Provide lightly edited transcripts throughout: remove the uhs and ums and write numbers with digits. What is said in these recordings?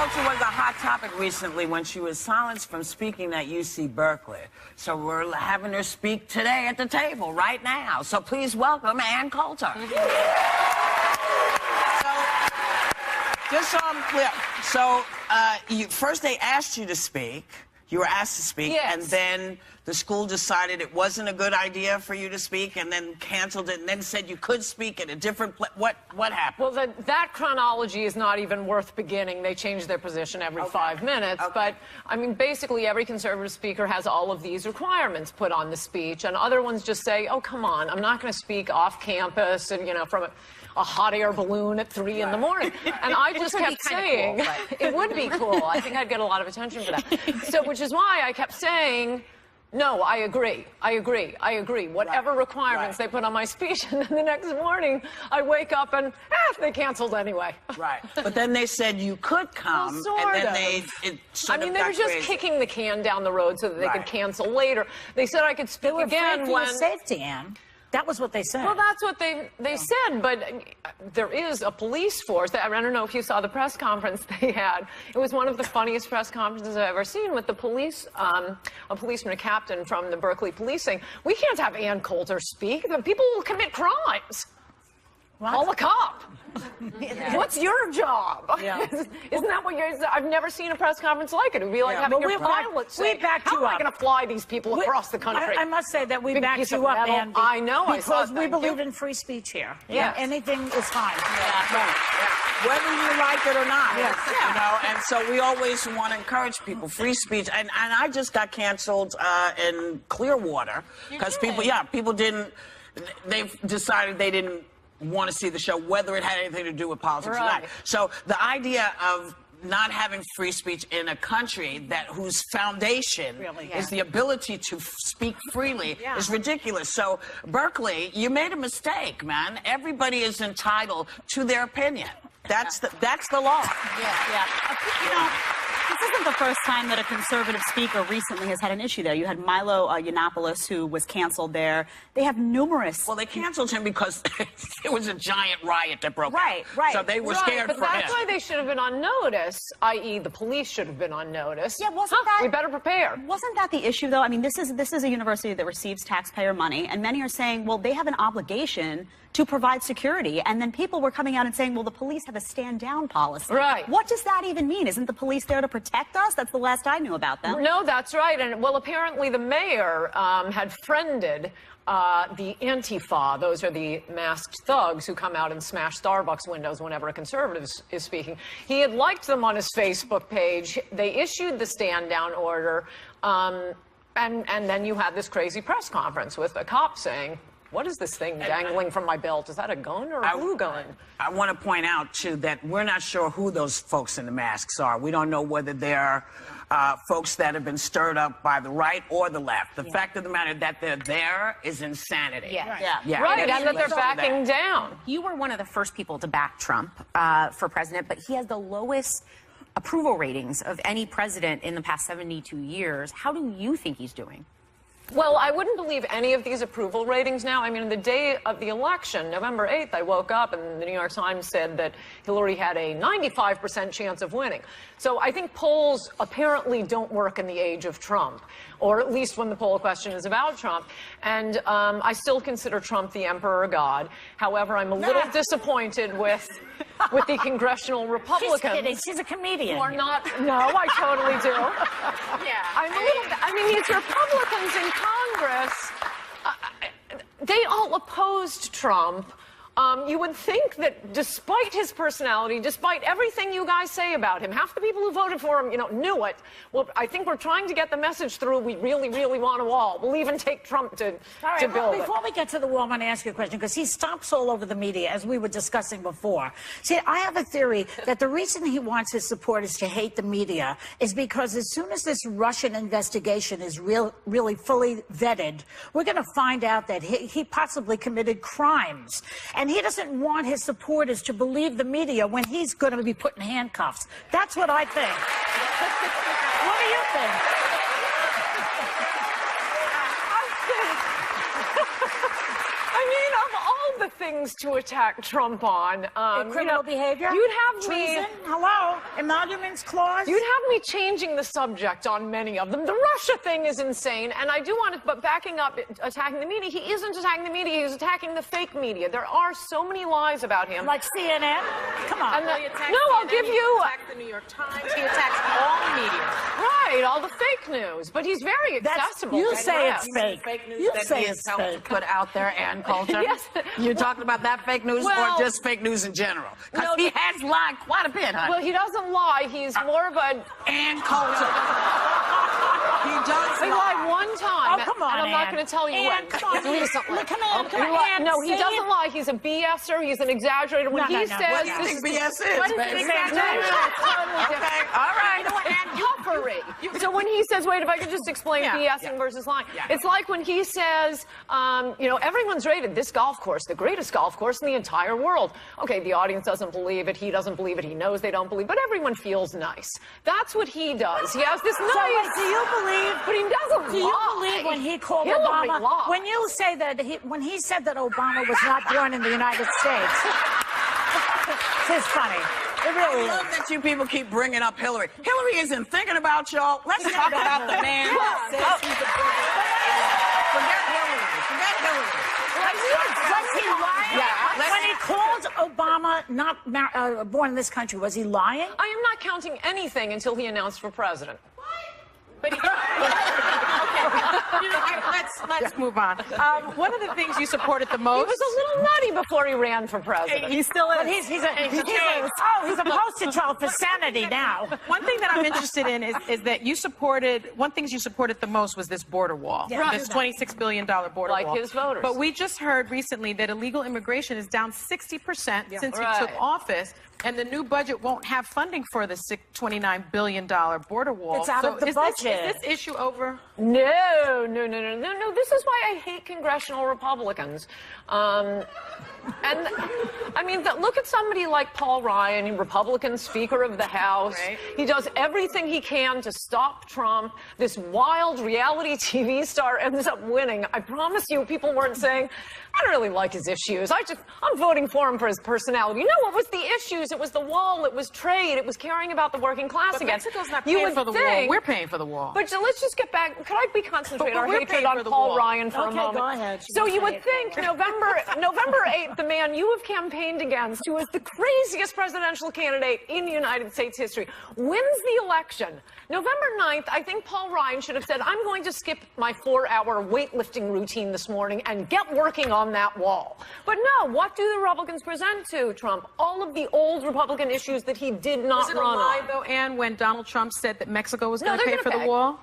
Coulter was a hot topic recently when she was silenced from speaking at UC Berkeley. So we're having her speak today at the table right now. So please welcome Ann Coulter. So, just so I'm clear, so first they asked you to speak. You were asked to speak, yes. And then the school decided it wasn't a good idea for you to speak, and then canceled it, and then said you could speak at a different place. What happened? Well, that chronology is not even worth beginning. They change their position every 5 minutes. Okay. But, I mean, basically every conservative speaker has all of these requirements put on the speech, and other ones just say, oh, come on, I'm not going to speak off campus, and, you know, from a hot air balloon at 3 in the morning. And I just kept saying, cool, it would be cool. I think I'd get a lot of attention for that. So, which is why I kept saying, no, I agree. Whatever requirements they put on my speech. And then the next morning, I wake up and, they canceled anyway. Right. But then they said you could come, well, and then they were just kicking the can down the road so that they could cancel later. They said I could speak again when... safety, Ann. That was what they said. Well, that's what they said, but there is a police force. I don't know if you saw the press conference they had. It was one of the funniest press conferences I've ever seen with the police, a policeman, a captain from the Berkeley police saying, we can't have Ann Coulter speak. The people will commit crimes. Call a cop. What's your job? Yeah. Isn't that what you're... I've never seen a press conference like it. It would be like having your pilot say, how am I going to fly these people across the country? I must say that we backed you up, Ann. I know. Because we believe in free speech here. Yeah. Anything is fine. Whether you like it or not. Yes. You know, and so we always want to encourage people, free speech. And I just got canceled in Clearwater because people didn't... They've decided they didn't want to see the show, whether it had anything to do with politics or not. So the idea of not having free speech in a country whose foundation is the ability to speak freely is ridiculous. So Berkeley, you made a mistake, man. Everybody is entitled to their opinion. That's the law. You know, this isn't the first time that a conservative speaker recently has had an issue there. You had Milo Yiannopoulos, who was canceled there. They have numerous... Well, they canceled him because it was a giant riot that broke out. Right. So they were scared for him. But that's why they should have been on notice, i.e. the police should have been on notice. Yeah, wasn't that... We better prepare. Wasn't that the issue, though? I mean, this is a university that receives taxpayer money, and many are saying, well, they have an obligation to provide security. And then people were coming out and saying, well, the police have a stand-down policy. Right. What does that even mean? Isn't the police there to protect us? That's the last I knew about them. No, that's right. And, well, apparently the mayor had friended the Antifa. Those are the masked thugs who come out and smash Starbucks windows whenever a conservative is speaking. He had liked them on his Facebook page. They issued the stand-down order. And then you had this crazy press conference with a cop saying, what is this thing dangling from my belt? Is that a gun or a blue gun? I want to point out, too, that we're not sure who those folks in the masks are. We don't know whether they're folks that have been stirred up by the right or the left. The fact of the matter that they're there is insanity. Right, and that they're backing down. You were one of the first people to back Trump for president, but he has the lowest approval ratings of any president in the past 72 years. How do you think he's doing? Well, I wouldn't believe any of these approval ratings now. I mean, the day of the election, November 8th, I woke up and the New York Times said that Hillary had a 95% chance of winning. So I think polls apparently don't work in the age of Trump, or at least when the poll question is about Trump. And I still consider Trump the emperor god. However, I'm a little disappointed with the congressional Republicans. She's kidding. She's a comedian. Who are not... No, I totally do. I mean, these Republicans in Congress, they all opposed Trump. You would think that despite his personality, despite everything you guys say about him, half the people who voted for him, knew it. Well, I think we're trying to get the message through. We really, really want a wall. We'll even take Trump to build it. Before we get to the wall, I want to ask you a question, because he stomps all over the media, as we were discussing before. See, I have a theory that the reason he wants his supporters to hate the media is because as soon as this Russian investigation is really fully vetted, we're going to find out that he possibly committed crimes. And he doesn't want his supporters to believe the media when he's going to be put in handcuffs. That's what I think. What do you think? I mean, of all the things to attack Trump on, criminal behavior? you'd have Treason? me. Hello? Emoluments clause? You'd have me changing the subject on many of them. The Russia thing is insane, and I do want to, but backing up, attacking the media, he isn't attacking the media, he's attacking the fake media. There are so many lies about him. Like CNN? Come on. And no, I'll give you... He attacks the New York Times. He attacks all media. Right, all the fake news. But he's very accessible. You say yes. it's fake. Fake news You that say he it's has helped fake. put out there and Coulter? Yes. You're talking about that fake news Well, or just fake news in general? Because no, he has lied quite a bit, honey. Well, he doesn't lie. He's more of a... And Coulter. He does He lied one time. Oh, come on, and I'm not Ann. going to tell you Ann, when. come on. Recently. Look, come on, come He on, li- Ann, No, he say doesn't it. lie. He's a BSer. He's an exaggerator. When No, he no, no. says... What do you think BS is, What is baby? an exaggeration? Okay, all right. Puffery. So when he says, wait, if I could just explain BSing versus lying. Yeah. It's like when he says, everyone's rated this golf course the greatest golf course in the entire world. Okay, the audience doesn't believe it. He doesn't believe it. He knows they don't believe it. But everyone feels nice. That's what he does. He has this nice... So, do you believe... But he doesn't Do you lie. believe when he called Hillary Obama... lied. When you say that... when he said that Obama was not born in the United States... It's funny. It really I is. love that you people keep bringing up Hillary. Hillary isn't thinking about y'all. Let's talk about the man who says he's a Forget Hillary. Forget Hillary. Was he lying? Yeah, When he called Obama not born in this country, was he lying? I am not counting anything until he announced for president. But let's move on. One of the things you supported the He most. was a little nutty before he ran for president. He still is. But he's a poster child for sanity now. One thing that I'm interested in is that you supported, one thing you supported the most was this border wall, Yeah. this $26 billion border Like wall. his voters. But we just heard recently that illegal immigration is down 60% since he took Right. office, and the new budget won't have funding for the $29 billion border wall. It's out of the budget. Is this issue over? No. This is why I hate congressional Republicans. And I mean, look at somebody like Paul Ryan, Republican Speaker of the House. Right. He does everything he can to stop Trump. This wild reality TV star ends up winning. I promise you, people weren't saying, I don't really like his issues. I'm voting for him for his personality. You know what was the issues? It was the wall. It was trade. It was caring about the working class But again. Mexico's not You paying would for the wall. think- We're paying for the wall. But let's just get back. Could I concentrate But our we're hatred paying on for the Paul wall. Ryan for a Okay, moment? go ahead. So you would Say it. think November 8th, the man you have campaigned against, who is the craziest presidential candidate in United States history, wins the election. November 9th, I think Paul Ryan should have said, I'm going to skip my 4-hour weightlifting routine this morning and get working on that wall. But no, what do the Republicans present to Trump? All of the old Republican issues that he did not Was it a run lie, on. though, Ann, when Donald Trump said that Mexico was No, going to they're pay for gonna the pay. wall?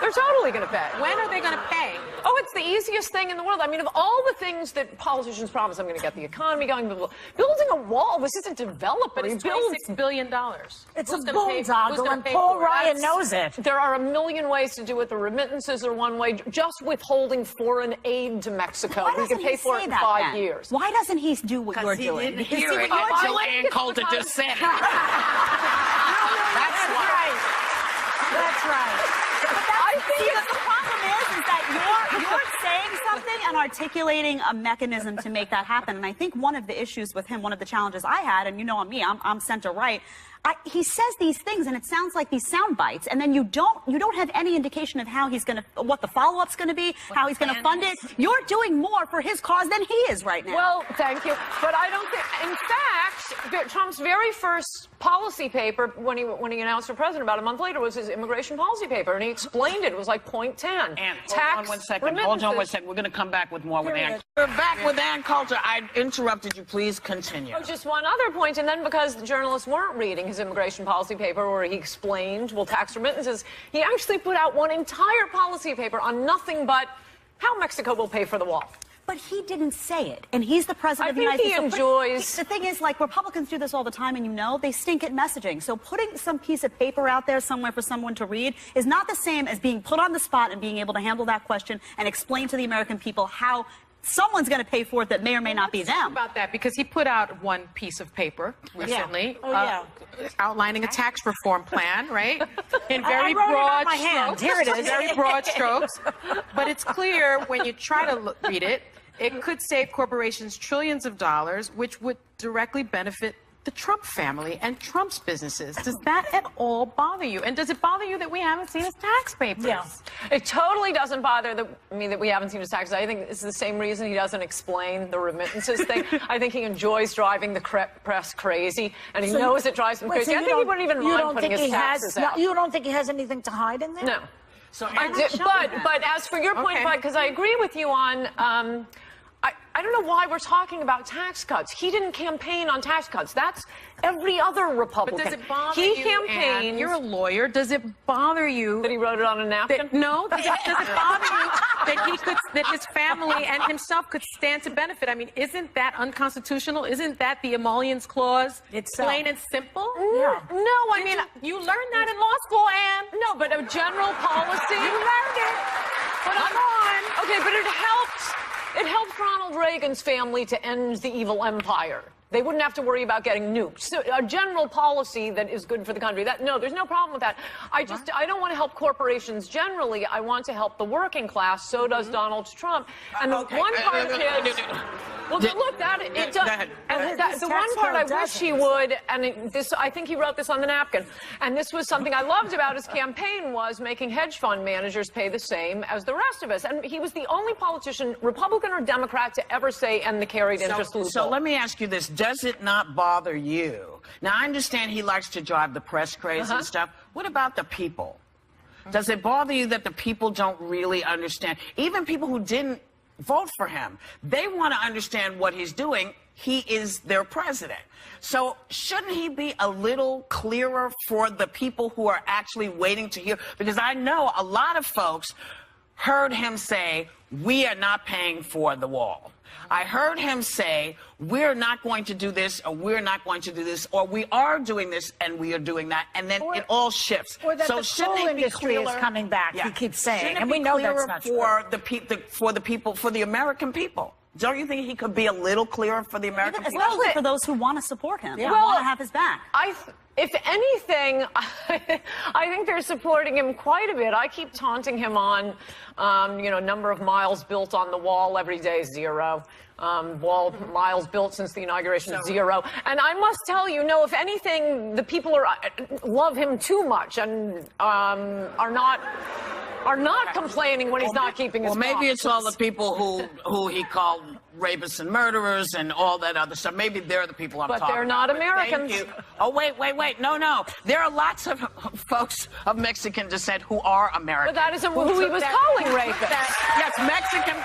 They're totally going to pay. When are they going to pay? Oh, it's the easiest thing in the world. I mean, of all the things that politicians promise, I'm going to get the economy going. Building a wall, this isn't development. But it's Build- $26 billion. It's Who's a gonna pay- who's boondoggle, gonna and pay Paul for it? Ryan knows it. There are a million ways to do it. The remittances are one way. Just withholding foreign aid to Mexico. Why We doesn't could pay he for say it in that 5 then? years. Why doesn't he do what you're He doing? didn't Because hear see, it what you're until doing- Ann Coulter just said it. That's right. See, the problem is that you're saying something and articulating a mechanism to make that happen. And I think one of the issues with him, one of the challenges I had, and you know on me, I'm center right. He says these things, and it sounds like these sound bites, and then you don't have any indication of how he's going to, what the follow-up's going to be, how he's going to fund it. You're doing more for his cause than he is right now. Well, thank you. But I don't think, in fact, Trump's very first policy paper when he announced for president about a month later was his immigration policy paper, and he explained it. It was like point 10. Ann, Tax hold on 1 second. Hold on 1 second. We're going to come back with more with Ann. We're back with Ann Coulter. I interrupted you. Please continue. Oh, just one other point, and then because the journalists weren't reading his immigration policy paper where he explained, tax remittances, he actually put out one entire policy paper on nothing but how Mexico will pay for the wall. But he didn't say it, and he's the president of the I United think States. he enjoys... The thing is, like, Republicans do this all the time, and you know, they stink at messaging. So putting some piece of paper out there somewhere for someone to read is not the same as being put on the spot and being able to handle that question and explain to the American people how someone's going to pay for it that may or may not be them. About that, because he put out one piece of paper recently outlining a tax reform plan, right? In very broad strokes. Here it is. Very broad strokes. But it's clear when you try to read it, it could save corporations trillions of dollars, which would directly benefit the Trump family and Trump's businesses. Does that at all bother you? And does it bother you that we haven't seen his tax papers? Yeah. It totally doesn't bother me that we haven't seen his taxes. I think it's the same reason he doesn't explain the remittances thing. I think he enjoys driving the press crazy, and he knows it drives him crazy. I think he wouldn't even mind putting his taxes out. You don't think he has anything to hide in there? No. So, but as for your point, because I agree with you on, I don't know why we're talking about tax cuts. He didn't campaign on tax cuts. That's every other Republican. But does it bother he you, campaigned. Ann, you're a lawyer. Does it bother you That he wrote it on a napkin? No. Does it bother you that his family and himself could stand to benefit? I mean, isn't that unconstitutional? Isn't that the emollients clause? It's plain and simple. Yeah. No, I mean, you learned that in law school, Ann. no, but a general policy. You learned it. Come on. Okay, but it helped. It helped Ronald Reagan's family to end the evil empire. They wouldn't have to worry about getting nuked. So a general policy that is good for the country. No, there's no problem with that. I don't want to help corporations generally. I want to help the working class. So does Donald Trump. And the one part of his... Well, look, it does. And the one part I wish he would, and I think he wrote this on the napkin, and this was something I loved about his campaign, was making hedge fund managers pay the same as the rest of us. And he was the only politician, Republican or Democrat, to ever say end the carried interest loophole. So let me ask you this. Does it not bother you? Now, I understand he likes to drive the press crazy and stuff. What about the people? Does it bother you that the people don't really understand? Even people who didn't vote for him, they want to understand what he's doing. He is their president. So shouldn't he be a little clearer for the people who are actually waiting to hear? Because I know a lot of folks heard him say, we are not paying for the wall. I heard him say, we're not going to do this, or we're not going to do this, or we are doing this and we are doing that, and then it all shifts. Or that the coal industry is coming back, he keeps saying, and we know that's not true. For the American people. Don't you think he could be a little clearer for the American people? Especially for those who want to support him, Yeah. want to have his back. If anything, I think they're supporting him quite a bit. I keep taunting him on, number of miles built on the wall every day, 0. Miles built since the inauguration, 0. And I must tell you, if anything, the people love him too much and are not complaining when he's not keeping his promises. Well, maybe it's all the people who he called rapists and murderers and all that other stuff. Maybe they're the people I'm talking about. But they're not Americans. Thank you. Oh, wait. No. There are lots of folks of Mexican descent who are American. But that isn't who he was calling rapists. Yes, Mexican.